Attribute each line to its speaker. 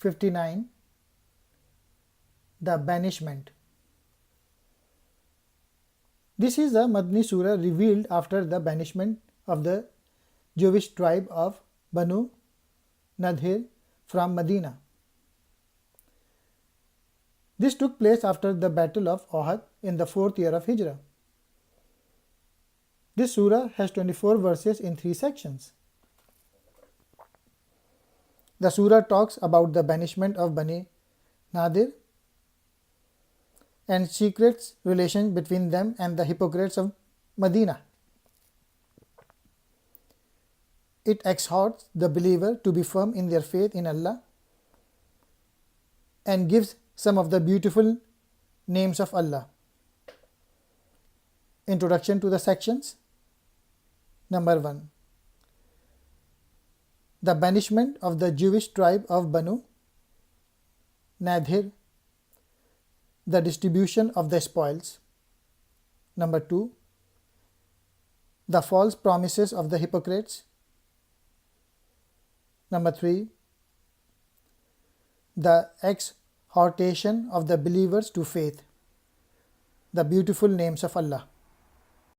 Speaker 1: 59. The Banishment. This is the Madani Surah revealed after the banishment of the Jewish tribe of Banu Nadhir from Madinah. This took place after the Battle of Uhud in the 4th year of Hijrah. This surah has 24 verses in 3 sections. The surah talks about the banishment of Bani Nadhir and secret relation between them and the hypocrites of Madinah. It exhorts the believer to be firm in their faith in Allah and gives some of the beautiful names of Allah. Introduction to the sections. Number 1. The banishment of the Jewish tribe of Banu Nadhir, the distribution of the spoils. Number 2. The false promises of the hypocrites. Number 3. The exhortation of the believers to faith, the beautiful names of Allah.